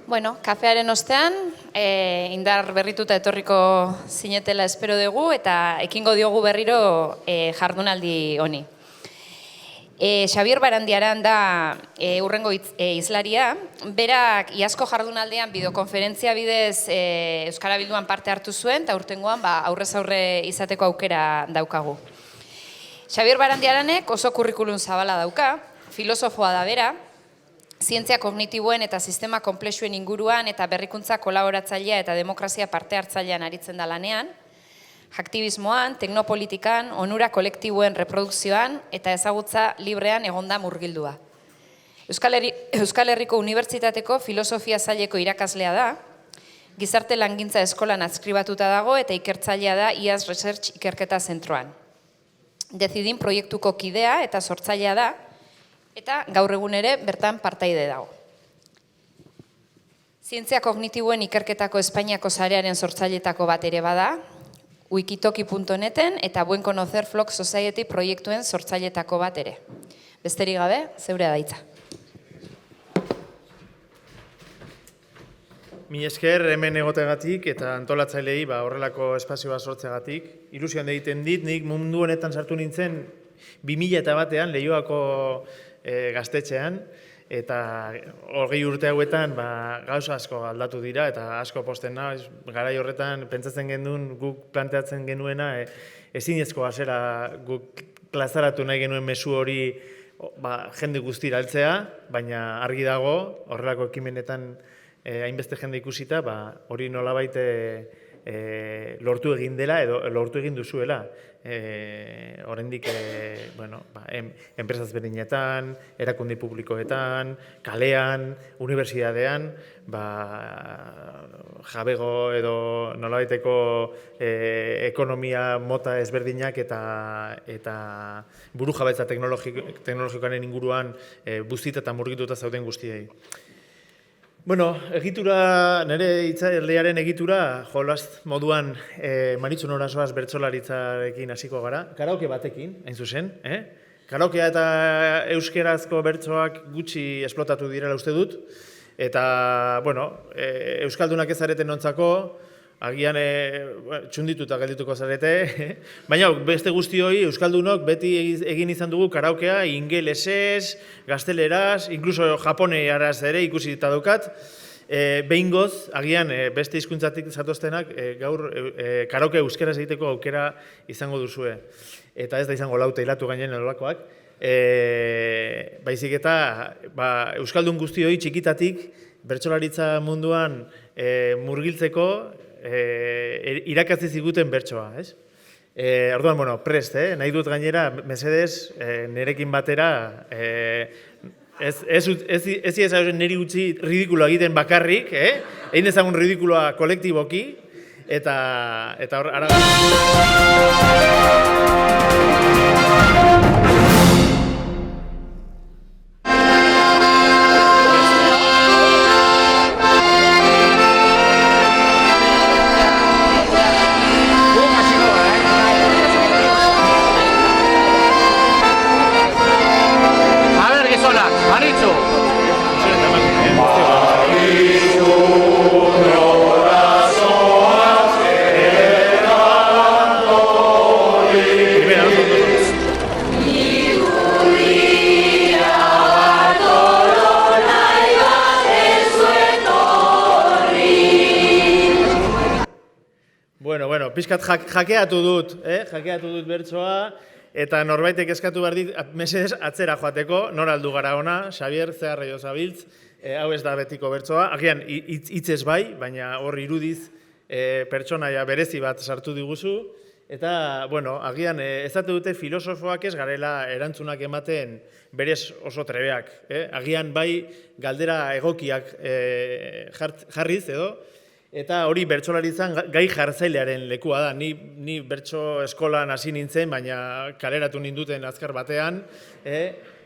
Bueno, kafearen ostean, indar berrituta etorriko zinetela espero dugu eta ekingo diogu berriro jardunaldi honi. Xabier Barandiaran da hurrengo hizlaria. Berak iazko jardunaldean bideokonferentzia bidez Euskara Bilduan parte hartu zuen eta aurtengoan aurrez aurre izateko aukera daukagu. Xabier Barandiaranek oso kurrikulum zabala dauka, filosofoa da bera, zientzia kognitiboen eta sistema konplexuen inguruan eta berrikuntza kolaboratzailea eta demokrazia parte hartzailean aritzen da lanean, aktibismoan, teknopolitikan, onura kolektiboen reprodukzioan eta ezagutza librean egonda murgildua. Euskal Herriko Unibertsitateko filosofia zaileko irakaslea da, gizarte langintza eskolan adskribatuta dago eta ikertzailea da IAS Research ikerketa zentroan. Decidin proiektuko kidea eta sortzailea da, eta gaur egun ere bertan partaide dago. Zientzia kognitiboen ikerketako Espainiako sarearen sortzailetako bat ere bada, wikitoki.neten eta Buen Conocer Flock Society proiektuen sortzailetako bat ere. Besterik gabe, zeurea da hitza. Mila esker hemen egoteagatik eta antolatzailei horrelako espazioa sortzeagatik. Ilusioan egiten dit, nik mundu honetan sartu nintzen 2001ean Leioako gaztetxean, eta 20 urte hauetan gauza asko aldatu dira eta asko posten naiz. Garai horretan pentsatzen genuen, guk planteatzen genuena ezinezkoa zera guk plazaratu nahi genuen mezu hori jende guztira heltzea, baina argi dago horrelako ekimenetan hainbeste jende ikusita, hori nolabait lortu egin dela edo lortu egin duzuela. Oraindik enpresaz berdinetan, erakunde publikoetan, kalean, unibertsitatean, jabego edo nolabaiteko ekonomia mota ezberdinak eta burujabetza teknologikoaren inguruan buztita eta murgituta zauden guztiei. Bueno, egitura, nire hitzaldiaren egitura, jolas moduan Maritxu Norasoaz bertsolaritzarekin hasiko gara. Karaoke batekin, hain zuzen. Karaokea eta euskerazko bertsoak gutxi esplotatu direla uste dut. Eta, bueno, euskaldunak ez zareten nontzako, agian txundituta geldituko zarete, baina beste guztioi euskaldunok beti egin izan dugu karaokea ingelesez, gazteleraz, inkluso japonearaz ere ikusi eta daukat. Behingoz, agian beste hizkuntzatik zatoztenak gaur karaoke euskeraz egiteko aukera izango duzue. Eta ez da izango laute hilatu gainen nolakoak. Baizik eta euskaldun guztioi txikitatik bertsolaritza munduan murgiltzeko irakatzi ziguten bertsoa, ez? Orduan, bueno, prest, nahi dut gainera, mesedez, nerekin batera, ez niri gutxi ridikuloa egiten bakarrik, egin ezagun ridikuloa kolektiboki, eta hor, ara... Bueno, pixkat jakeatu dut bertsoa, eta norbaitek eskatu behar dit, mesedez atzera joateko, nor aldu gara ona, Xabier, zeharreio zabiltz, hau ez da betiko bertsoa, agian hitzez bai, baina hor irudiz pertsonaia berezi bat sartu diguzu, eta, bueno, agian ezate dute filosofoak ez garela erantzunak ematen berez oso trebeak, agian bai galdera egokiak jarriz edo, eta hori bertsolaritzan gai jartzailearen lekua da. Ni bertso eskolan hasi nintzen, baina kaleratu ninduten azkar batean.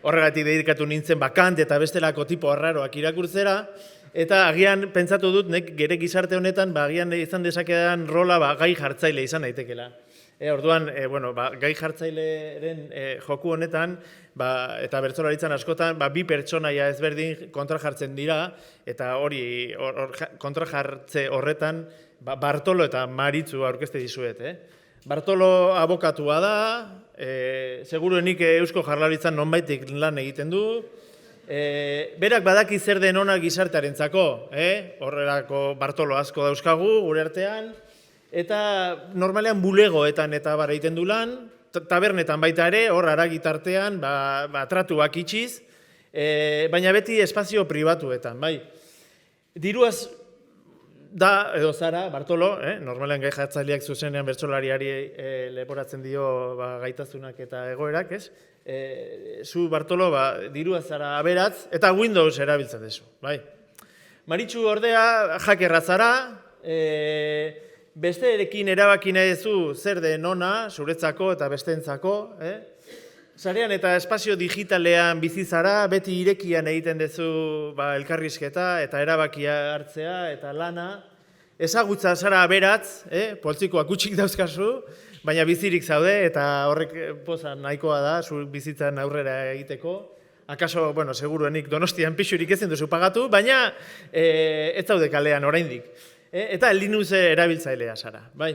Horregatik dedikatu nintzen Kant eta bestelako tipo arraroak irakurtzera. Eta agian pentsatu dut, nek gere gizarte honetan, agian izan dezakedan rola gai jartzaile izan daitekela. Orduan, gai jartzaileren joku honetan, eta bertsolaritzan askotan, bi pertsonaia ezberdin kontra jartzen dira, eta hori kontra jartze horretan, Bartolo eta Maritxu aurkezte dizuet. Bartolo abokatua da, seguruenik Eusko Jaurlaritzan nonbaitik lan egiten du, berak badaki zer den ona gizartearentzako, horrelako Bartolo asko dauzkagu gure artean, eta normalean bulegoetan eta bara egiten du lan, tabernetan baita ere, hor aragitartean, tratuak itxiz, baina beti espazio pribatuetan, bai. Diruaz da, edo zara, Bartolo, normalean gai jatzaileak zuzenean bertsolariari leporatzen dio gaitasunak eta egoerak, ez? Zu, Bartolo, dirua zara aberatz, eta Windows erabiltzen duzu, bai. Maritxu ordea, hakerra zara, besteerekin erabaki nahi duzu zer den ona, zuretzako eta besteentzako, zarean eta espazio digitalean bizi zara, beti irekian egiten duzu elkarrizketa eta erabakia hartzea eta lana. Ezagutza zara aberatz, poltsikoak utxik dauzkazu, baina bizirik zaude eta horrek poza nahikoa da, zu bizitzan aurrera egiteko. Akaso, seguruenik Donostian pixurik ezin duzu pagatu, baina ez zaude kalean oraindik. Eta Linux erabiltzailea zara, bai.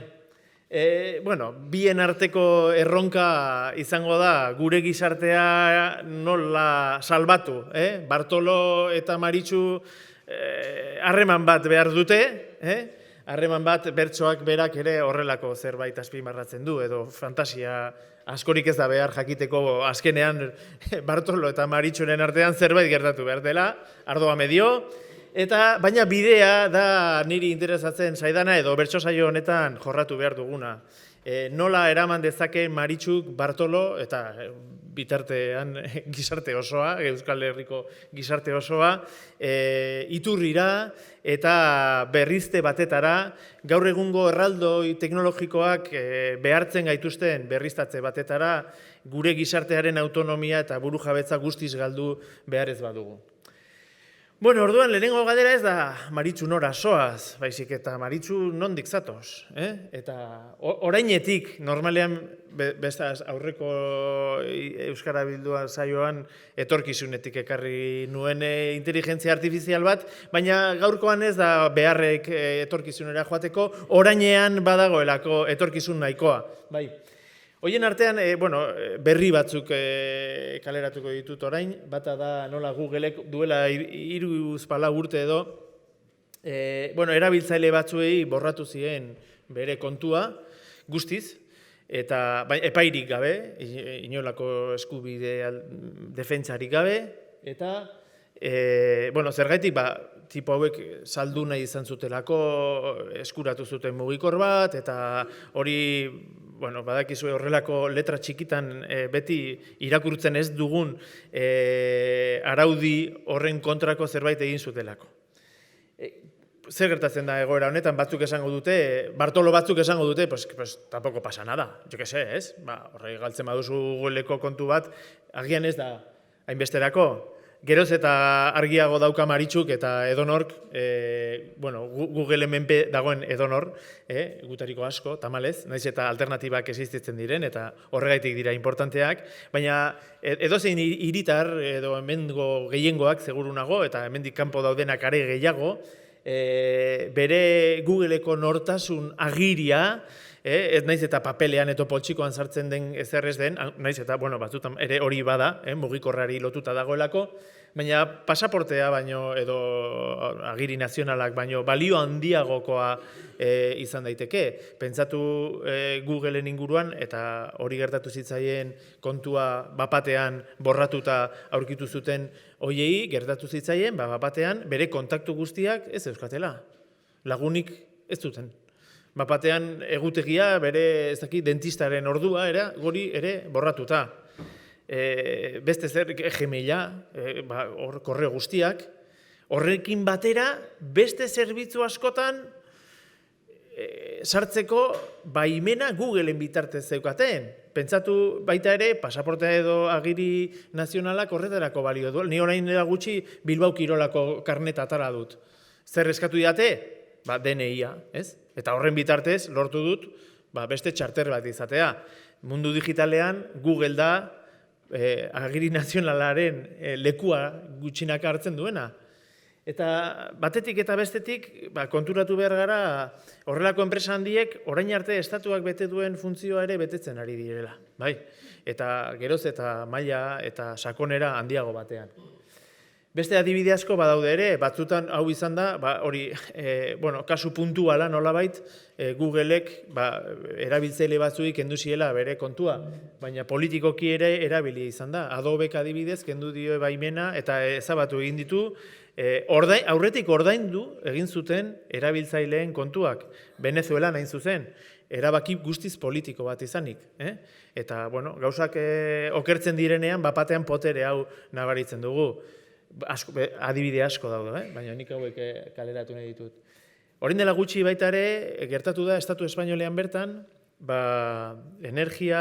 Bien arteko erronka izango da gure gizartea nola salbatu. Bartolo eta Maritxu harreman bat behar dute, harreman bat bertsoak berak ere horrelako zerbait azpimarratzen du, edo fantasia askorik ez da behar jakiteko azkenean Bartolo eta Maritxuren artean zerbait gertatu behar dela, ardoa medio, baina bidea da niri interesatzen zaidana edo bertso saio honetan jorratu behar duguna. Nola eraman dezake Maritxuk Bartolo eta bitartean gizarte osoa, Euskal Herriko gizarte osoa, iturrira eta berrizte batetara, gaur egungo erraldoi teknologikoak behartzen gaituzten berriztatze batetara, gure gizartearen autonomia eta burujabetza guztiz galdu behar ez badugu. Orduan, lehenengo galdera ez da Maritxu nora soaz, baizik eta Maritxu nondik zatoz. Eta orainetik, normalean, bestaz aurreko Euskara Bildua saioan etorkizunetik ekarri nuen inteligentzia artifizial bat, baina gaurkoan ez da beharrek etorkizunera joateko, orainean badagoelako etorkizun nahikoa. Hoien artean, berri batzuk kaleratuko ditut orain, bata da nola Googleek duela 3-4 urte edo, erabiltzaile batzuei borratu ziren bere kontua, guztiz, eta epairik gabe, inolako eskubide defentsarik gabe, eta zergaitik, tipo hauek saldu nahi izan zutelako, eskuratu zuten mugikor bat, eta hori, badakizue horrelako letra txikitan beti irakurtzen ez dugun araudi horren kontrako zerbait egin zutelako. Zer gertatzen da egoera honetan, batzuk esango dute, Bartolo batzuk esango dute, pues tampoco pasa nada, jo que sé, ez? Horrei galtzen baduzu Googleko kontu bat, agian ez da hainbesterako. Geroz eta argiago dauka Maritxuk eta edonork, Google menpe dagoen edonor, gutariko asko, tamalez, naiz eta alternatibak existitzen diren, eta horregaitik dira importanteak, baina edozein hiritar edo hemengo gehiengoak segurunago, eta hemendik kanpo daudenak are gehiago, bere Googleko nortasun agiria, ez naiz eta papelean edo poltsikoan sartzen den ezer ez den, naiz eta, batzutan ere hori bada, mugikorrari lotuta dagoelako, baina pasaportea baino edo agiri nazionalak baino balio handiagokoa izan daiteke. Pentsatu Googleen inguruan eta hori gertatu zitzaien kontua bapatean borratuta aurkitu zuten hoiei gertatu zitzaien bapatean bere kontaktu guztiak ez euskatela. Lagunik ez zuten. Bapatean egutegia bere dentistaren ordua gori ere borratuta. Beste zer Gmaila, korreo guztiak, horrekin batera beste zerbitzu askotan sartzeko baimena Googleen bitartez zeukaten. Pentsatu baita ere, pasaportea edo agiri nazionalak horretarako balio du. Ni orain da gutxi Bilbao Kirolako karneta atara dut. Zer eskatu diate? DNI-a, ez? Eta horren bitartez lortu dut beste txarter bat izatea. Mundu digitalean Google da agiri nazionalaren lekua gutxinaka hartzen duena. Eta batetik eta bestetik konturatu behar gara horrelako enpresa handiek orain arte estatuak bete duen funtzioa ere betetzen ari direla. Bai? Eta geroz eta maila eta sakonera handiago batean. Beste adibide asko badaude ere, batzutan hau izan da, hori, kasu puntuala nolabait, Googleek erabiltzaile batzuei kendu ziela bere kontua, baina politikoki ere erabili izan da. Adobek adibidez kendu dio baimena eta ezabatu egin ditu, aurretik ordaindu egin zuten erabiltzaileen kontuak, Venezuelan hain zuzen, erabaki guztiz politiko bat izanik. Eta, gauzak okertzen direnean, bapatean potere hau nabaritzen dugu. Adibide asko daude, baina nik hauek kaleratu nahi ditut. Orain dela gutxi baita ere, gertatu da Estatu Espainolean bertan, energia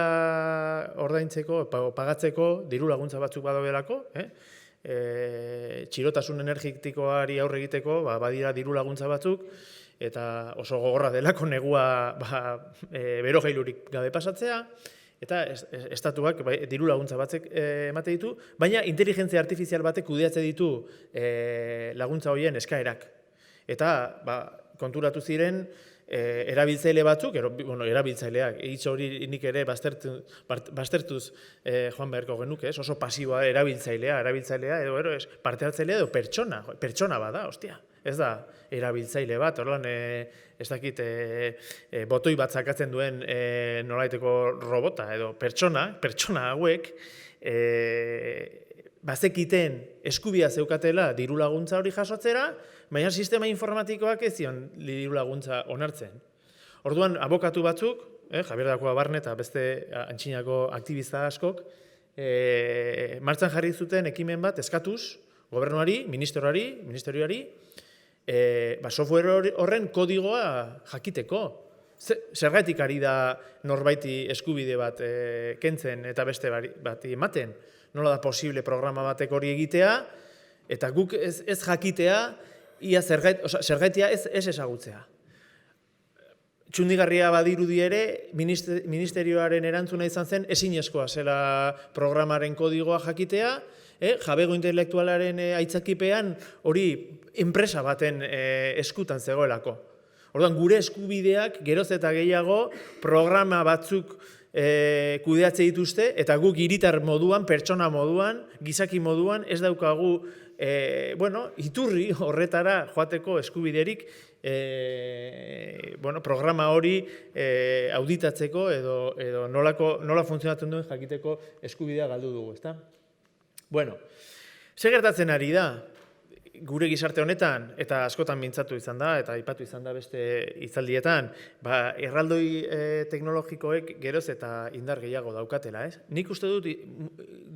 ordaintzeko, pagatzeko, diru laguntza batzuk badaudelako, txirotasun energetikoari aurre egiteko, badira diru laguntza batzuk, eta oso gogorra delako negua berogailurik gabe pasatzea, eta estatuak diru laguntza batzuk emate ditu, baina inteligentzia artifizial batek kudeatze ditu laguntza horien eskaerak. Eta konturatu ziren erabiltzaile batzuk, erabiltzaileak, hitz hori nik ere baztertuz joan beharko genuke, oso pasiboa erabiltzailea, edo parte hartzailea edo pertsona bada, ostia. Ez da erabiltzaile bat, orduan ez dakit botoi bat zakatzen duen nolaiteko robota edo pertsona hauek bazekiten eskubia zeukatela diru laguntza hori jasotzera, baina sistema informatikoak ez zion diru laguntza onartzen. Orduan abokatu batzuk, Javier Dakoa barne eta beste antxinako aktivista askok, martxan jarri zuten ekimen bat eskatuz, gobernuari, ministerioari, software horren kodigoa jakiteko. Zergatik ari da norbaiti eskubide bat kentzen eta beste bat ematen. Nola da posible programa batek hori egitea, eta guk ez jakitea, zergaitia ez ezagutzea. Txundigarria badirudi ere, ministerioaren erantzuna izan zen, ezinezkoa zela programaren kodigoa jakitea, jabego intelektualaren aitzakipean hori enpresa baten eskutan zegoelako. Orduan, gure eskubideak geroz eta gehiago programa batzuk kudeatze dituzte, eta guk hiritar moduan, pertsona moduan, gizaki moduan, ez daukagu iturri horretara joateko eskubiderik programa hori auditatzeko edo nola funtzionatzen duen jakiteko eskubidea galdu dugu, ezta? Zer gertatzen ari da gure gizarte honetan, eta askotan mintzatu izan da, eta aipatu izan da beste hitzaldietan, erraldoi teknologikoek geroz eta indar gehiago daukatela, ez? Nik uste dut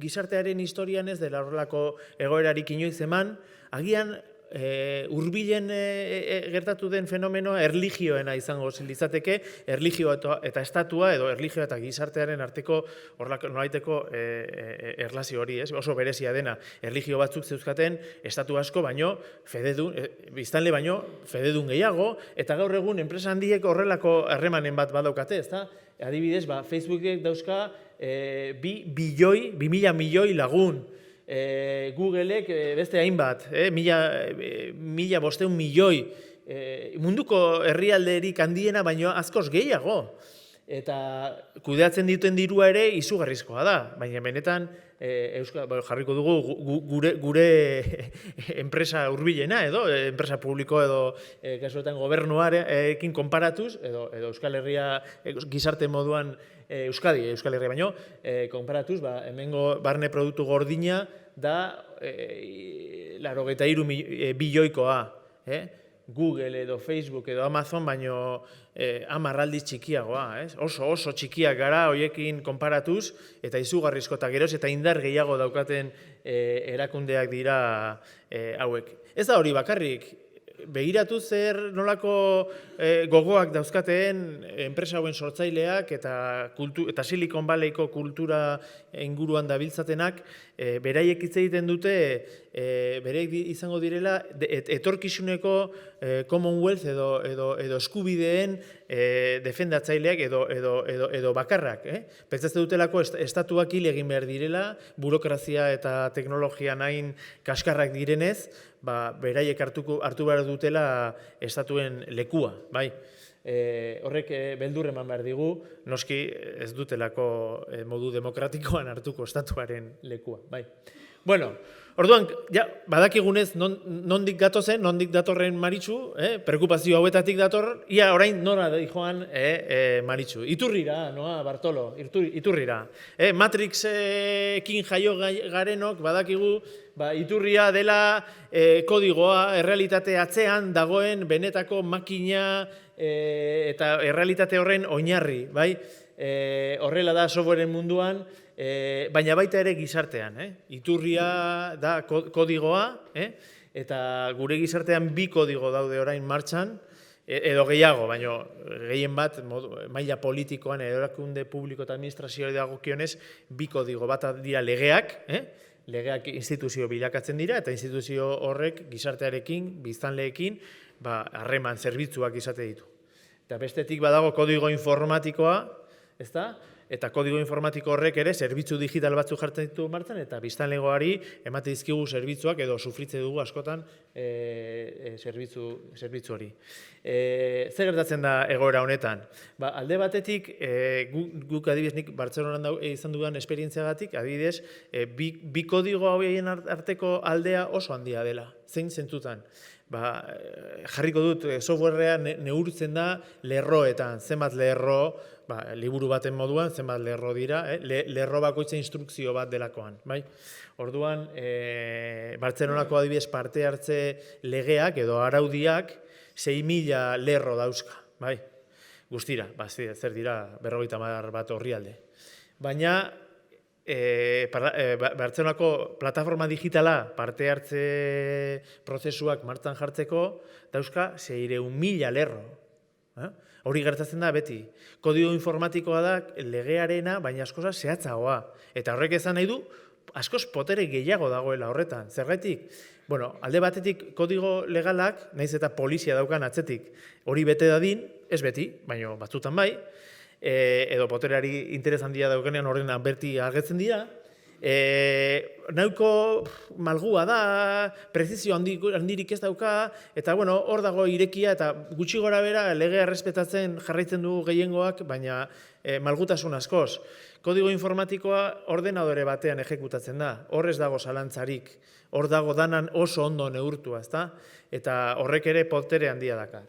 gizartearen historian ez dela horrelako egoerarik inoiz eman, agian hurbilen gertatu den fenomenoa erlijioena izango litzateke, erlijioa eta estatua edo erlijioa eta gizartearen arteko nolaiteko erlazio hori, oso berezia dena. Erlijio batzuk zeuzkaten estatu asko baino biztanle baino fededun gehiago, eta gaur egun enpresa handiek horrelako harremanen bat badaukate, ezta? Adibidez, Facebookek dauzka 2.000 milioi lagun. Googleek beste hainbat, 1.500 milioi, munduko herrialderik handiena baino askoz gehiago. Eta kudeatzen dituen dirua ere izugarrizkoa da, baina benetan jarriko dugu gure enpresa hurbilena edo enpresa publiko edo kasuetan gobernuarekin konparatuz edo Euskal Herria gizarte moduan Euskal Herria baino konparatuz, hemengo barne produktu gordina da 83 bilioikoa, Google edo Facebook edo Amazon baino 10 aldiz txikiagoa, oso txikiak gara hoiekin konparatuz, eta izugarrizko eta geroz eta indar gehiago daukaten erakundeak dira hauek. Ez da hori bakarrik, begiratu zer nolako gogoak dauzkateen enpresa hauen sortzaileak eta Silicon Valleyko kultura inguruan dabiltzatenak, beraiek hitz egiten dute, beraiek izango direla, etorkizuneko Commonwealth edo eskubideen defendatzaileak edo bakarrak. Pentsatzen dutelako estatuak hil egin behar direla, burokrazia eta teknologia nahin kaskarrak direnez, beraiek hartu behar dutela estatuen lekua, bai. Horrek beldur eman behar digu, noski ez dutelako modu demokratikoan hartuko estatuaren lekua, bai. Bueno, orduan, badakigunez nondik gatozen, nondik datorren Maritxu, preokupazio hauetatik dator, ia orain nora joan Maritxu. Iturrira, noa, Bartolo, iturrira. Matrixekin jaio garenok badakigu, iturria dela kodigoa, errealitate atzean dagoen benetako makina eta errealitate horren oinarri, bai? Horrela da softwaren munduan, baina baita ere gizartean. Iturria da kodigoa, eta gure gizartean bi kodigo daude orain martxan, edo gehiago, baina gehien bat maila politikoan erakunde publiko eta administrazioari dagokionez bi kodigo bat dira legeak, legeak instituzio bilakatzen dira, eta instituzio horrek gizartearekin, biztanleekin, harreman zerbitzuak izate ditu. Eta bestetik badago kodigo informatikoa, ezta? Eta kodigo informatiko horrek ere zerbitzu digital batzuk jartzen ditu martxan, eta biztanlegoari emate dizkigu zerbitzuak edo sufritze dugu askotan zerbitzu hori. Zer gertatzen da egoera honetan? Alde batetik, guk adibidez nik Bartzelonan izan dudan esperientziagatik, adibidez, bi kodigo hauen arteko aldea oso handia dela, zein zentutan. Jarriko dut, softwarea neurtzen da lerroetan, zenbat lerro, liburu baten moduan, zenbat lerro dira, lerro bakoitza instrukzio bat delakoan. Orduan, Bartzelonako adibidez parte hartze legeak edo araudiak 6.000 lerro dauzka. Guztira, zer dira 50 bat orrialde. Baina, Bartzelonako plataforma digitala parte hartze prozesuak martxan jartzeko dauzka 600.000 lerro. Hori gertatzen da beti. Kodigo informatikoa da legearena, baina askoz zehatzagoa. Eta horrek esan nahi du, askoz potere gehiago dagoela horretan. Zergatik? Alde batetik kodigo legalak, nahiz eta polizia daukan atzetik, hori bete dadin, ez beti, baina batzutan bai, edo potereari interes handia daukenean horren berti agertzen dira, nahiko malgua da, prezizio handirik ez dauka, eta hor dago irekia, eta gutxi gora bera legea errespetatzen jarraitzen dugu gehiengoak, baina malgutasun askoz. Kodigo informatikoa ordenadore batean ejekutatzen da, hor ez dago zalantzarik, hor dago danan oso ondo neurtua, eta horrek ere potere handia daka.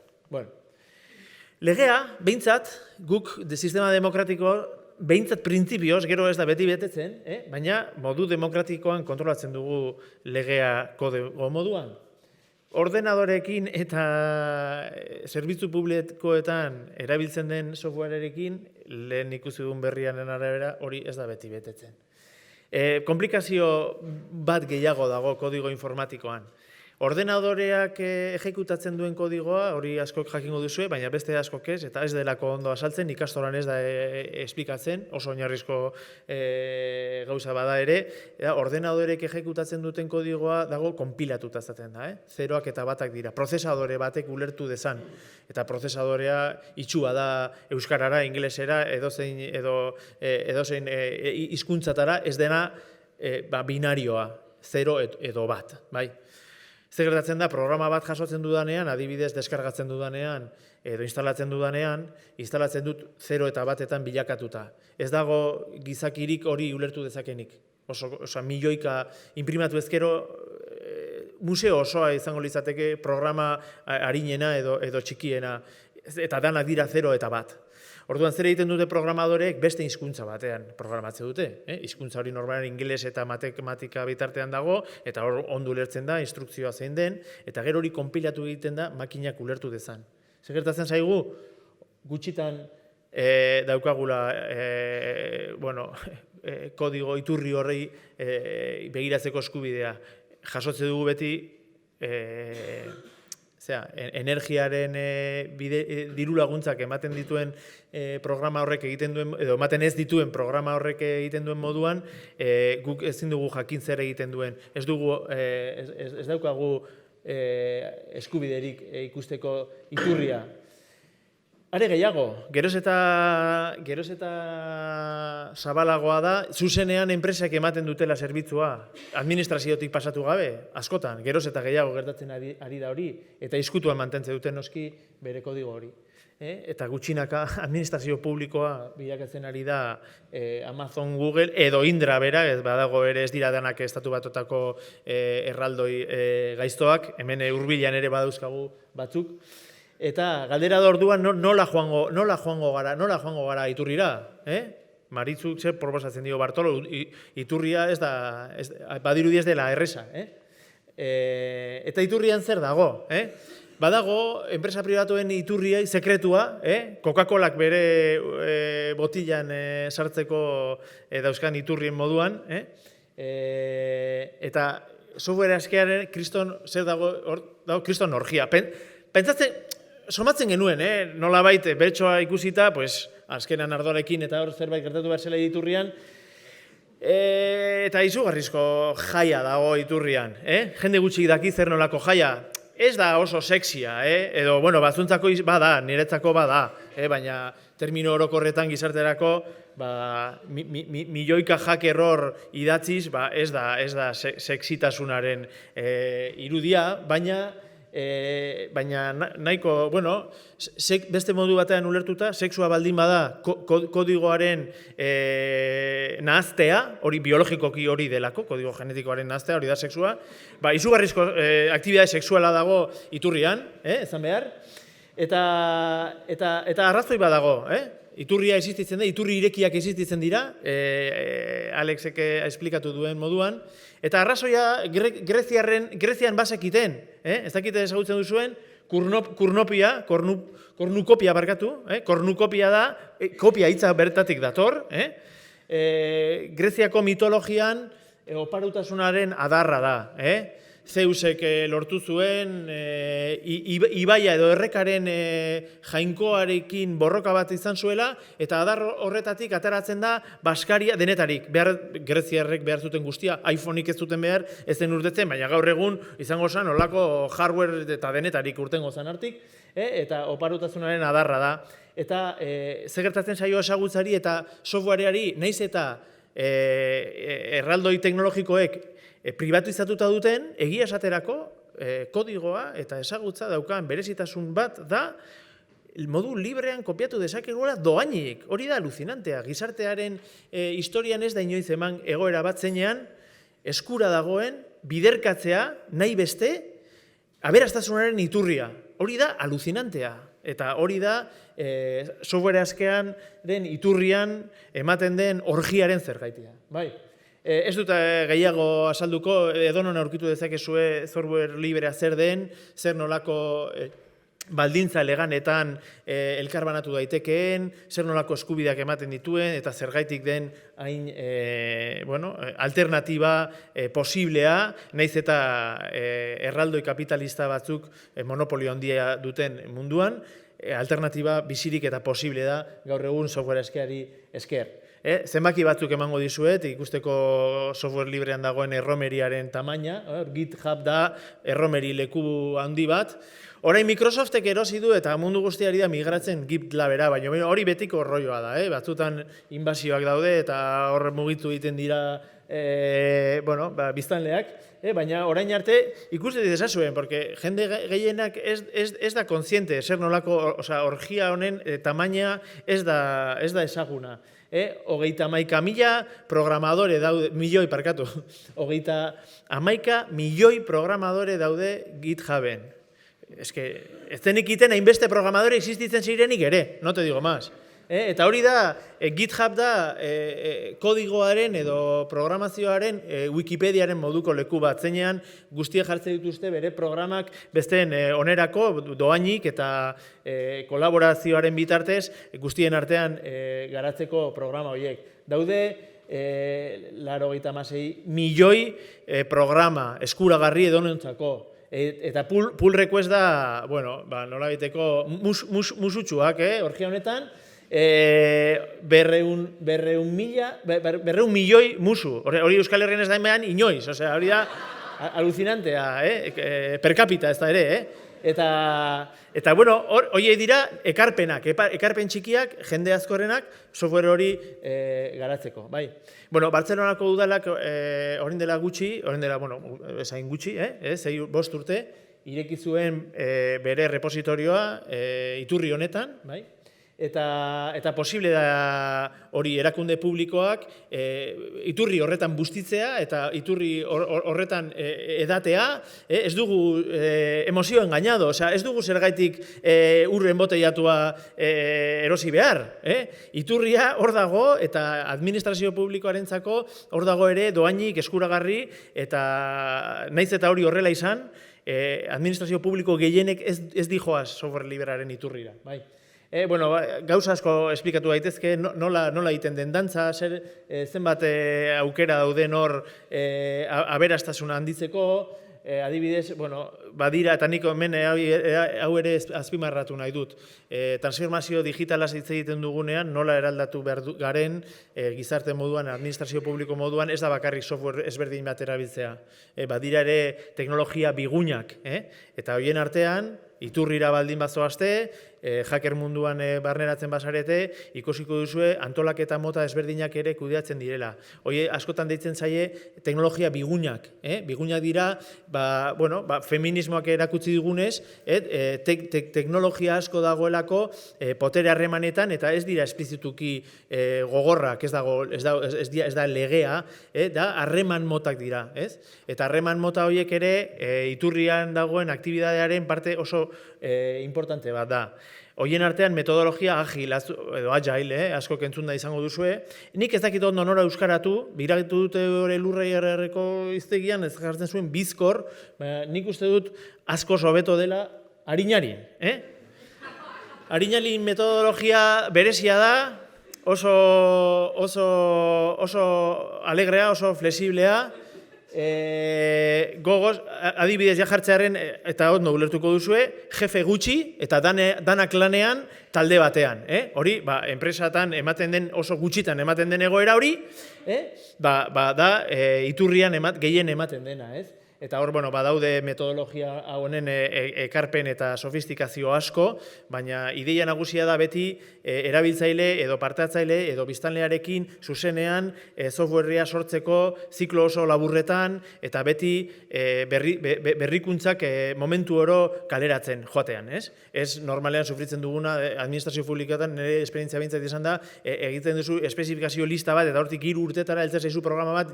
Legea, behintzat, guk sistema demokratiko, behintzat printzipioz, gero ez da beti betetzen, baina modu demokratikoan kontrolatzen dugu legea kodigo moduan. Ordenadorekin eta zerbitzu publikoetan erabiltzen den softwarearekin, lehen ikusi duen berrianen arabera, hori ez da beti betetzen. Komplikazio bat gehiago dago kodigo informatikoan. Ordenadoreak ejekutatzen duen kodigoa, hori askok jakingo duzue, baina beste askok ez, eta ez delako ondo azaltzen, ikastolan ez da esplikatzen, oso oinarrizko gauza bada ere, ordenadorek ejekutatzen duten kodigoa dago konpilatuta zaten da, zeroak eta batak dira, prozesadore batek ulertu dezan, eta prozesadorea itxua da euskarara, ingelesera, edozein hizkuntzatara, ez dena binarioa, zero edo bat, bai? Zer gertatzen da, programa bat jasotzen dudanean, adibidez deskargatzen dudanean, edo instalatzen dudanean, instalatzen dut 0 eta batetan bilakatuta. Ez dago gizakirik hori ulertu dezakenik. Oso milioika imprimatu ezkero, museo osoa izango litzateke programa harinena edo txikiena, eta danak dira 0 eta bat. Orduan, zer egiten dute programadoreek beste hizkuntza batean programatzen dute. Hizkuntza hori normalen ingeles eta matematika bitartean dago, eta hor ondo ulertzen da, instrukzioa zein den, eta gero hori konpilatu egiten da makinak ulertu dezan. Zer gertatzen zaigu, gutxitan daukagula kodigo iturri horrei begiratzeko eskubidea. Jasotze dugu beti energiaren diru laguntzak ematen dituen programa horrek egiten duen, edo ematen ez dituen programa horrek egiten duen moduan, guk ezin dugu jakin zer egiten duen. Ez daukagu eskubiderik ikusteko iturria. Are gehiago, geroz eta zabalagoa da, zuzenean enpresak ematen dutela zerbitzua, administraziotik pasatu gabe, askotan, geroz eta gehiago gertatzen ari da hori, eta izkutuan mantentzen duten noski bere kodigo hori. Eta gutxinaka administrazio publikoa bilakatzen ari da Amazon, Google edo Indra bera, ez badago ere ez dira denak estatu batotako erraldoi gaiztoak, hemen hurbilan ere badauzkagu batzuk. Eta galdera da orduan nola joango gara iturrira, Maritzuk zer proposatzen dio Bartolo, iturria ez da, badirudi ez dela erresa, Eta iturrian zer dago, Badago, enpresa pribatuen iturria, sekretua, Coca-Colak bere botilan sartzeko dauzkan iturrien moduan, eta software askearen zer dago kriston orgia. Pentsatzen, somatzen genuen, nolabait bertsoa ikusita, azkenan ardoarekin eta hor zerbait gertatu behar zela iturrian, eta izugarrizko jaia dago iturrian, jende gutxik daki zer nolako jaia, ez da oso sexia, edo, batzuntzako bada, niretzako bada, baina termino orokorretan gizarterako, milioika hacker hor idatziz, ez da sexitasunaren irudia, baina nahiko, beste modu batean ulertuta, sexua baldin bada kodigoaren nahaztea, hori biologikoki hori delako, kodigo genetikoaren nahaztea, hori da sexua, izugarrizko aktibitate sexuala dago iturrian, ezan behar, eta arrazoi badago, iturria existitzen da, iturri irekiak existitzen dira, Alexek esplikatu duen moduan, eta arrazoia Grezian bazekiten, ez dakite ezagutzen duzuen, kornukopia barkatu, kornukopia da, kopia hitza bertatik dator, Greziako mitologian oparutasunaren adarra da, Zeusek lortu zuen, ibaia edo errekaren jainkoarekin borroka bat izan zuela, eta adar horretatik ateratzen da Baskaria denetarik. Greziarrek behar zuten guztia, iPhoneik ez zuten behar, ez den urtetzen, baina gaur egun izango zen olako hardware eta denetarik urtengo zan hartik, eta oparutasunaren adarra da. Eta ze gertatzen zaio ezagutzari eta softwareari, nahiz eta erraldoi teknologikoek pribatizatuta duten, egia esaterako, kodigoa eta ezagutza daukan berezitasun bat da, modu librean kopiatu dezakegula doainik. Hori da alucinantea. Gizartearen historian ez da inoiz eman egoera bat zeinean, eskura dagoen, biderkatzea, nahi beste, aberastasunaren iturria. Hori da alucinantea. Eta hori da software askean den iturrian ematen den orgiaren zergaitia. Bai. Ez dut gehiago azalduko, edonon aurkitu dezakezue software librea zer den, zer nolako baldintza leganetan elkarbanatu daitekeen, zer nolako eskubideak ematen dituen, eta zergaitik den hain alternatiba posiblea, nahiz eta erraldoi kapitalista batzuk monopolio handia duten munduan, alternatiba bizirik eta posible da gaur egun software askeari esker. Zenbaki batzuk emango dizuet, ikusteko software librean dagoen erromeriaren tamaina, GitHub da erromeri leku handi bat. Orain Microsoftek erosi du eta mundu guztiari da migratzen GitLabera, baina hori betiko rolloa da, batzutan inbasioak daude eta hor mugitu egiten dira biztanleak, baina orain arte ikusten dezazuen, porque jende gehienak ez da kontziente, zer nolako, orgia honen tamaina ez da ezaguna. Hogeita hamaika mila programadore daude, hogeita hamaika milioi programadore daude GitHuben. Ez denik iten hainbeste programadore existitzen zirenik ere, no te digo más. Eta hori da, GitHub da kodigoaren edo programazioaren Wikipediaren moduko leku bat, zeinean guztiak jartzen dituzte bere programak besteen onerako doainik eta kolaborazioaren bitartez guztien artean garatzeko programa horiek. Daude 96 milioi programa eskuragarri edonentzako. Eta pull request da, bueno, nola biteko musutxuak, orgia honetan, 200 milioi musu. Hori Euskal Herrian ez da emean inoiz, osea, hori da alucinantea, per capita ez da ere, Eta, bueno, horiek dira ekarpenak, ekarpen txikiak, jende askorenak, software hori garatzeko, bai. Bueno, Bartzelonako udalak orain dela gutxi, bueno, esain gutxi, 6-5 urte, ireki zuen bere repositorioa iturri honetan, bai. Eta posible da hori erakunde publikoak iturri horretan bustitzea eta iturri horretan edatea, ez dugu emozio engañado, osea, ez dugu zergaitik urren boteiatua erosi behar. Iturria hor dago eta administrazio publikoarentzako hor dago ere doainik eskuragarri eta naiz eta hori horrela izan, administrazio publiko gehienek ez dijoaz software liberaren iturrira, bai. Bueno, gauza asko esplikatu daitezke, nola egiten den dantza, zenbat aukera dauden hor aberastasuna handitzeko, adibidez, bueno, badira, eta nik hemen hau ere azpimarratu nahi dut, transformazio digitalaz hitz egiten dugunean, nola eraldatu behar garen gizarte moduan, administrazio publiko moduan, ez da bakarrik software ezberdin bat erabiltzea. Badira ere teknologia bigunak, eta horien artean, iturrira baldin bazoazte, hacker munduan barneratzen bazarete, ikusiko duzue antolaketa mota ezberdinak ere kudeatzen direla. Hoi askotan deitzen zaie teknologia bigunak. Bigunak dira, feminismoak erakutsi digunez, teknologia asko dagoelako potere harremanetan, eta ez dira esplizituki gogorrak, ez da legea, da harreman motak dira. Eta harreman mota horiek ere iturrian dagoen aktibidadearen parte oso importante bat da. Horien artean metodologia agil, edo agile, asko kentzun da izango duzue. Nik ez dakit ondo nora euskaratu, biratu dute hori lurrei erreko iztegian, ez jartzen zuen bizkor, nik uste dut asko hobeto dela harinari. Harinari metodologia berezia da, oso alegrea, oso flexiblea, gogoz, adibidez jartzearen, eta ondo ulertuko duzue, jefe gutxi eta danak lanean talde batean. Hori, enpresatan ematen den, oso gutxitan ematen den egoera hori, da iturrian gehien ematen dena, ez? Eta hor, badaude metodologia honen ekarpen eta sofistikazio asko, baina ideia nagusia da beti erabiltzaile edo parteatzaile edo biztanlearekin zuzenean softwarea sortzeko ziklo oso laburretan eta beti berrikuntzak momentu oro kaleratzen joatean, ez? Ez normalean sufritzen duguna administrazio publikoetan nire esperientzia bintzat izan da, egiten duzu espezifikazio lista bat eta hortik 3 urtetara heltzen zaizu programa bat,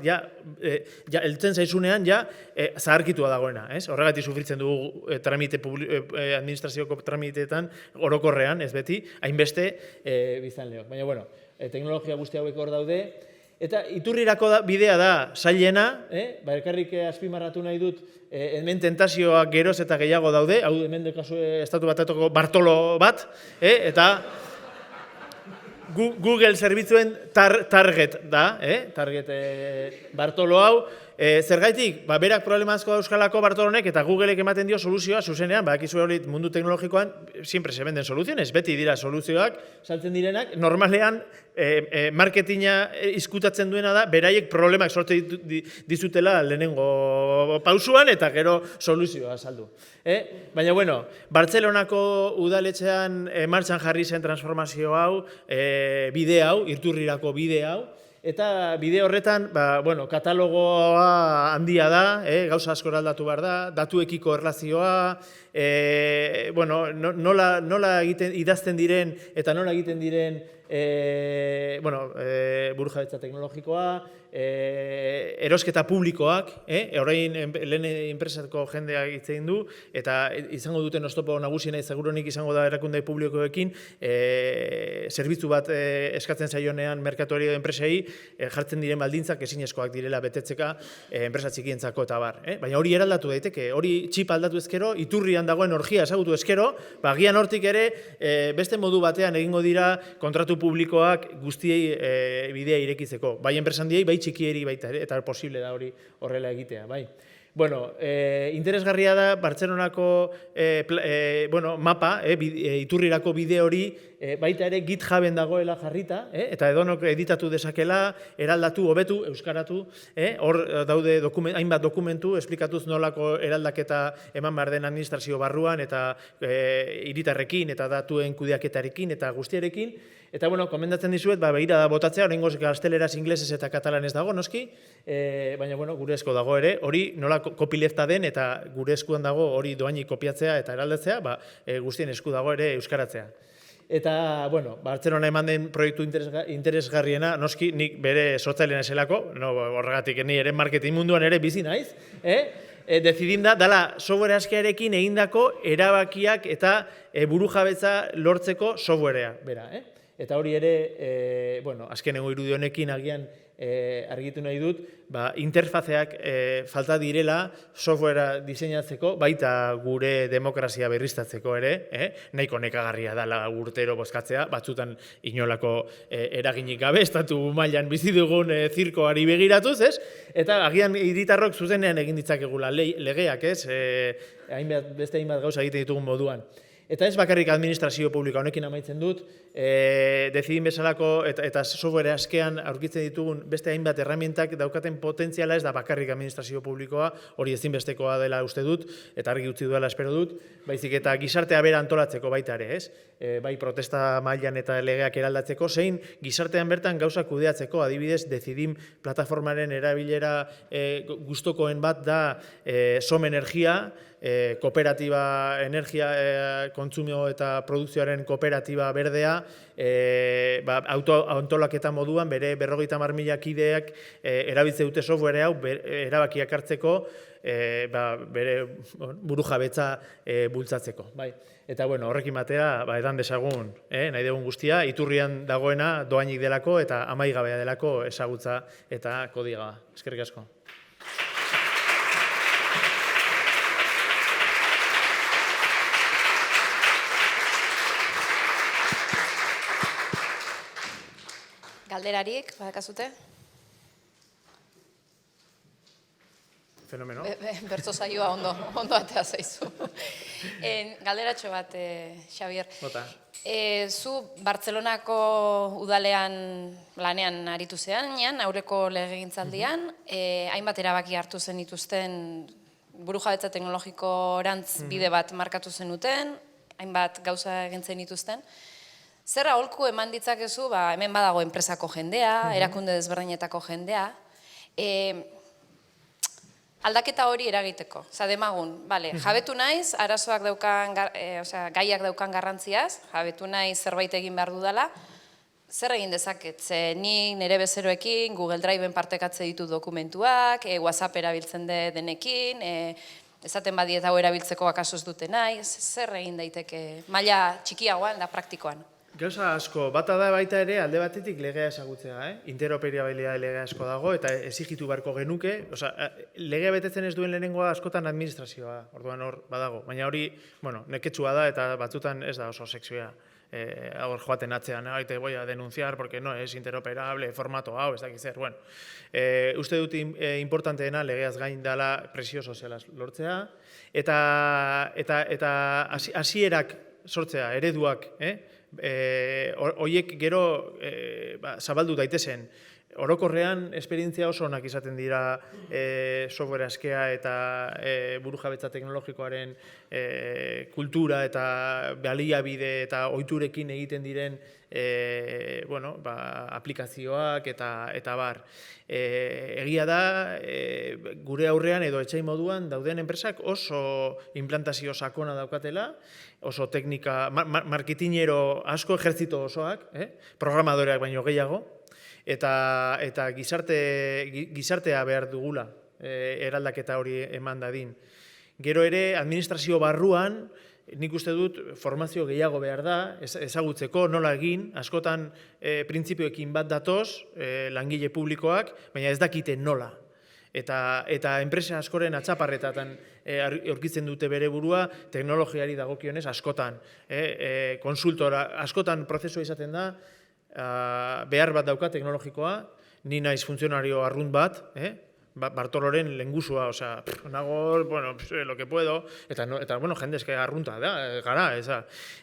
heltzen zaizunean, zaharkitua dagoena, ez? Horregatik sufritzen dugu administrazioko tramiteetan orokorrean, ez beti, hainbeste biztanleok. Baina, bueno, teknologia guzti hauek hor daude, eta iturrirako bidea da zailena, elkarrik azpimarratu nahi dut, hemen tentazioak geroz eta gehiago daude, hau hemen dekazu estatu batetoko Bartolo bat, eta Google zerbitzuen target da, target Bartolo hau, zergaitik, berak problema asko dauzkalako Bartolonek eta Googleek ematen dio soluzioa zuzenean, badakizu hori mundu teknologikoan siempre se venden soluciones, beti dira soluzioak saltzen direnak, normalean marketinga izkutatzen duena da, beraiek problemak sorte dizutela lehenengo pausuan eta gero soluzioa saldu. Baina, bueno, Bartzelonako udaletxean martxan jarri zen transformazio hau, bide hau, irturrirako bide hau, eta bide horretan, katalogoa handia da, gauza asko aldatu behar da, datuekiko erlazioa, nola idazten diren eta nola egiten diren burujabetza teknologikoa, erosketa publikoak, orain lehen enpresako jendeak hitz egin du, eta izango duten oztopo nagusiena seguruenik izango da erakunde publikoekin, zerbitzu bat eskatzen zaionean merkatuari edo enpresei, jartzen diren baldintzak ezinezkoak direla betetzeka enpresa txikientzako eta bar. Baina hori eraldatu daiteke, hori txip aldatu ezkero, iturrian dagoen orgia ezagutu ezkero, agian hortik ere beste modu batean egingo dira kontratu publikoak guztiei bidea irekitzeko. Bai enpresan diei, bai txikieri baita ere, eta posible da hori horrela egitea, bai. Bueno, interesgarria da Bartzelonako mapa, iturrirako bide hori, baita ere GitHuben dagoela jarrita, eta edonok editatu dezakela, eraldatu, hobetu, euskaratu, hor daude hainbat dokumentu, esplikatuz nolako eraldaketa eman behar den administrazio barruan, eta hiritarrekin, eta datuen kudeaketarekin, eta guztiarekin. Eta, komendatzen dizuet, begira da botatzea, oraingoz gazteleraz, inglesez eta katalanez dago, noski, baina, gure esko dago ere, hori nola kopilezta den, eta gure eskuan dago hori doainik kopiatzea eta eraldatzea, guztien esku dago ere euskaratzea. Eta, Bartzelona eman den proiektu interesgarriena, noski, nik bere sortzailean eselako, horregatik ni ere marketing munduan ere bizi naiz, decidim dala software askearekin egindako erabakiak eta burujabetza lortzeko softwarea, bera, Eta hori ere, azkenengo irudi honekin agian argitu nahi dut, interfazeak falta direla softwarea diseinatzeko, baita gure demokrazia berriztatzeko ere, nahiko nekagarria dela urtero bozkatzea, batzutan inolako eraginik gabe, estatu mailan bizi dugun zirkoari begiratuz, eta agian hiritarrok zuzenean egin ditzakegula legeak, beste hainbat gauza egiten ditugun moduan. Eta ez bakarrik administrazio publikoa, honekin amaitzen dut, decidim bezalako eta software askean aurkitzen ditugun beste hainbat erramientak daukaten potentziala ez da bakarrik administrazio publikoa, hori ezinbestekoa dela uste dut, eta argi utzi duela espero dut, baizik eta gizartea bera antolatzeko baita ere, bai protesta mailan eta legeak eraldatzeko, zein gizartean bertan gauzak kudeatzeko, adibidez, decidim plataformaren erabilera gustukoen bat da Som Energia, kooperatiba energia kontsumo eta produkzioaren kooperatiba berdea, autolaketa moduan bere 50.000 kideak erabiltze dute software hau erabakiak hartzeko, bere burujabetza bultzatzeko. Eta horrekin batera edan dezagun, nahi dugun guztia, iturrian dagoena doainik delako eta amaigabea delako ezagutza eta kodiga. Eskerrik asko. Galderarik, badakazute? Fenomeno. Bertso saioa ondo atea zaizu. Galderatxo bat, Xabier. Zu Bartzelonako udalean lanean aritu zean, aurreko legegintzaldian, hainbat erabaki hartu zen dituzten burujabetza teknologikorantz bide bat markatu zenuten, hainbat gauza egintzen dituzten. Zer aholku eman ditzakezu, hemen badago enpresako jendea, erakunde desberdinetako jendea, aldaketa hori eragiteko. Demagun, jabetu naiz, arazoak daukan, gaiak daukan garrantziaz, jabetu naiz zerbait egin behar dudala, zer egin dezaket? Ni nire bezeroekin, Google Drive-en partekatze ditu dokumentuak, WhatsApp erabiltzen denekin, esaten badiet hau erabiltzeko akaso ez dute nahi, zer egin daiteke maila txikiagoan da praktikoan? Gauza asko, bata da baita ere alde batetik legea ezagutzea, interoperabilitate legea asko dago eta exigitu beharko genuke, legea betetzen ez duen lehenengoa askotan administrazioa, orduan hor badago, baina hori, neketsua da eta batzutan ez da oso sexua. Hor joaten atzean, te voy a denunciar porque no es interoperable, formato hau, ez dakiz zer, uste dut importanteena legeaz gain dela presio soziala lortzea, eta hasierak sortzea, ereduak, horiek gero zabaldu daitezen. Orokorrean, esperientzia oso onak izaten dira software askea eta burujabetza teknologikoaren kultura eta baliabide eta ohiturekin egiten diren aplikazioak eta bar. Egia da, gure aurrean edo etxai moduan dauden enpresak oso implantazio sakona daukatela, oso teknika, marketinero asko, ejertzito osoak, programadoreak baino gehiago, eta gizartea behar dugula eraldaketa hori eman dadin. Gero ere, administrazio barruan, nik uste dut formazio gehiago behar da, ezagutzeko nola egin, askotan printzipioekin bat datoz, langile publikoak, baina ez dakite nola. Eta enpresa askoren atzaparretatan aurkitzen dute bere burua, teknologiari dagokionez askotan. Konsultora, askotan prozesua izaten da, behar bat dauka teknologikoa, ni naiz funtzionario arrunt bat, Bartoloren lengusua, osea, nago, bueno, lo que puedo, eta bueno, jende eske arrunta da, gara,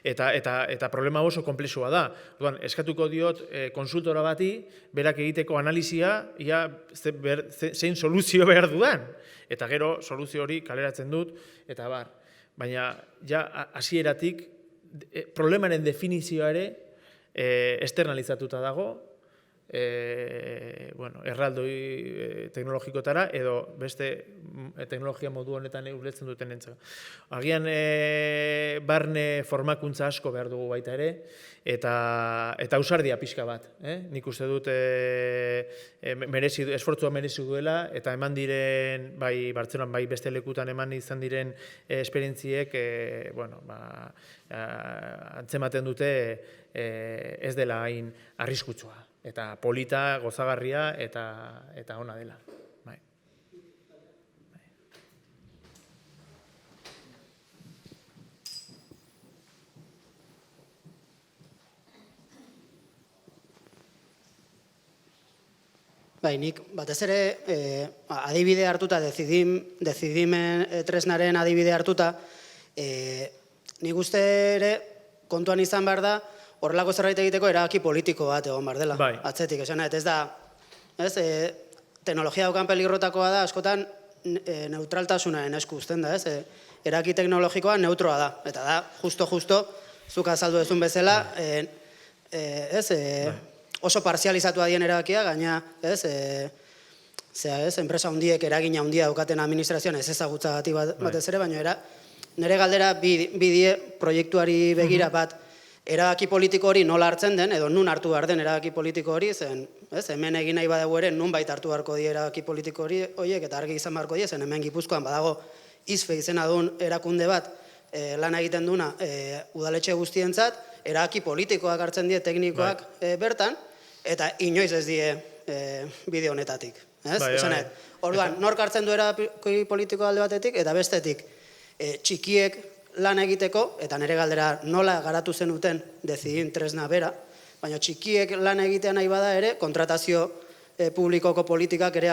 eta problema oso konplexua da. Orduan, eskatuko diot konsultora bati, berak egiteko analizia, ia zein soluzio behar dudan. Eta gero, soluzio hori kaleratzen dut, eta bar. Baina, ja, hasieratik, problemaren definizioa ere externalizatuta dago, erraldoi teknologikotara edo beste teknologia modu honetan ulertzen duten entzako. Agian barne formakuntza asko behar dugu baita ere, eta ausardia pixka bat. Nik uste dut esfortzua merezi duela, eta eman diren, bai Bartzelonan, bai beste lekutan eman izan diren esperientziek, antzematen dute ez dela hain arriskutsua. Eta polita, gozagarria, eta ona dela. Nik batez ere adibide hartuta, decidimen tresnaren adibide hartuta, nik uste ere kontuan izan behar da, horrelako zerbait egiteko erabaki politiko bat egon behar dela, atzetik. Ez da, teknologia daukan peligrotakoa da, askotan neutraltasunaren esku uzten da, erabaki teknologikoa neutroa da, eta da, justo, zuk azaldu duzun bezala, oso parzializatua dien erabakia, gaina, enpresa hundiek eragina hundia daukaten administrazioan ez ezagutza gati batez ere, baina nire galdera bidie proiektuari begira bat, erabaki politiko hori nola hartzen den, edo nun hartu behar den erabaki politiko hori, zen hemen egin nahi badago ere nun baita hartu beharko die erabaki politiko horiek, eta argi izan beharko die, zen hemen Gipuzkoan badago ISFE izena duen erakunde bat lan egiten duna udaletxe guztientzat, erabaki politikoak hartzen die teknikoak bertan, eta inoiz ez die bide honetatik. Orduan, nork hartzen du erabaki politiko alde batetik, eta bestetik txikiek lan egiteko, eta nire galdera nola garatu zenuten Decidin tresna bera, baina txikiek lan egitea nahi bada ere, kontratazio publikoko politikak ere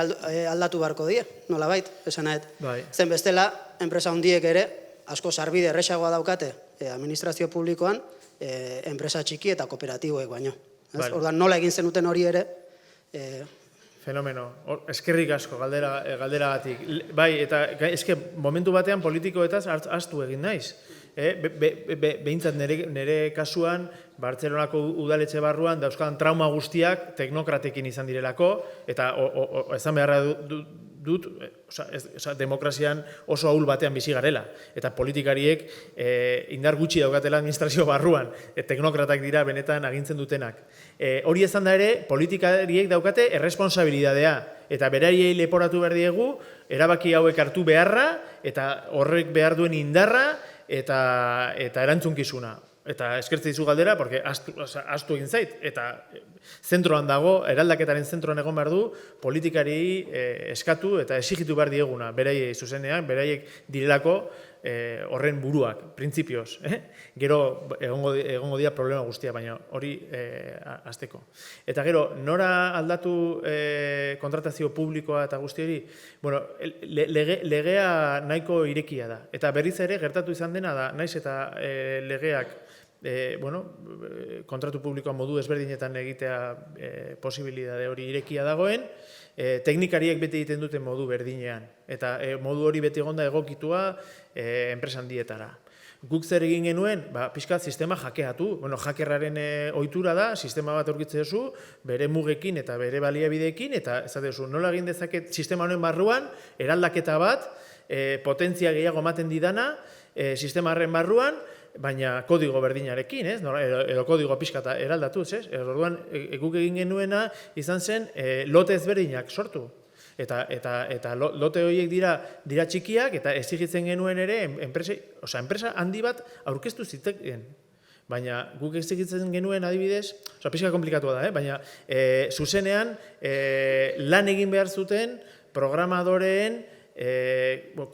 aldatu beharko die, nola bait, esan nahet. Zen bestela, enpresa hundiek ere, asko sarbide erresagoa daukate administrazio publikoan, enpresa txiki eta kooperatiboek baino. Orduan, nola egin zenuten hori ere, fenomeno, eskerrik asko galderagatik. Bai, eta eske momentu batean politikoetaz ahaztu egin naiz. Behintzat nire kasuan, Bartzelonako udaletxe barruan dauzkan trauma guztiak teknokratekin izan direlako, eta esan beharra dut, demokrazian oso ahul batean bizi garela, eta politikariek indar gutxi daukatela administrazio barruan, teknokratak dira benetan agintzen dutenak. Hori ezan da ere, politikariek daukate erresponsabilidadea, eta beraiei leporatu behar diegu, erabaki hauek hartu beharra, eta horrek behar duen indarra, eta erantzunkizuna. Eta eskertze dizu galdera, porque astu egin zait, eta zentroan dago, eraldaketaren zentroan egon behar du, politikari eskatu eta exigitu behar dieguna, beraiei zuzenean, beraiek direlako horren buruak, printzipioz. Gero egongo dira problema guztia, baina hori hasteko. Eta gero, nora aldatu kontratazio publikoa eta guzti hori? Bueno, legea nahiko irekia da. Eta berriz ere, gertatu izan dena da, naiz eta legeak kontratu publikoa modu ezberdinetan egitea posibilidade hori irekia dagoen, teknikariek beti egiten dute modu berdinean, eta modu hori beti egonda egokitua enpresan dietara. Guk zer egin genuen, pixkat sistema hackeatu, hackerraren ohitura da, sistema bat aurkitzen duzu, bere mugekin eta bere baliabideekin, eta ez duzu, nola egin dezaket sistema honen barruan, eraldaketa bat, potentzia gehiago ematen didana, sistemaren barruan, baina kodigo berdinarekin, edo kodigo pixkata eraldatuz, orduan guk egin genuena izan zen lote ezberdinak sortu. Eta lote horiek dira txikiak, eta exigitzen genuen ere enpresa handi bat aurkeztu zitekeen. Baina guk exigitzen genuen adibidez, pixka komplikatua da, baina zuzenean lan egin behar zuten programadoreen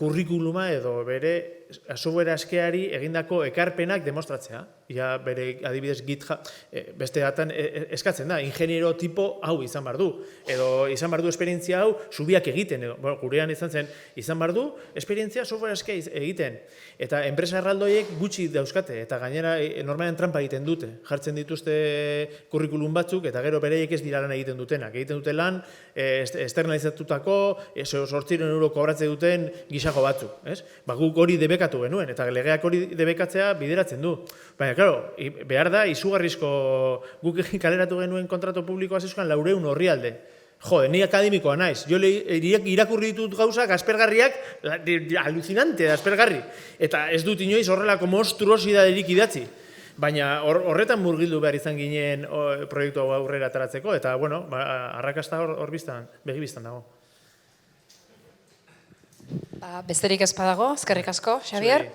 kurrikuluma edo bere software askeari egindako ekarpenak demostratzea. Ja bere adibidez GitHub beste datan eskatzen da, ingeniero tipo hau izan behar du, edo izan behar du esperientzia hau subiak egiten, edo gurean izan zen, izan behar du esperientzia software eske egiten, eta enpresa erraldoiek gutxi dauzkate, eta gainera normalen trampa egiten dute, jartzen dituzte kurrikulum batzuk, eta gero bereiek ez dira lan egiten dutenak, egiten dute lan externalizatutako, 800 € kobratzen duten gisago batzuk, ez? Guk hori debekatu genuen, eta legeak hori debekatzea bideratzen du. Baina, claro, behar da, izugarrizko guk kaleratu genuen kontratu publikoa zeukan 400 orrialde. Jode, ni akademikoa naiz. Jo irakurri ditut gauzak aspergarriak, alucinante aspergarri. Eta ez dut inoiz horrelako monstruosidaderik idatzi. Baina horretan murgildu behar izan ginen proiektu hau aurrera ateratzeko, eta, bueno, arrakasta hor biztan, begibiztan dago. Besterik ez badago, eskerrik asko, Xabier.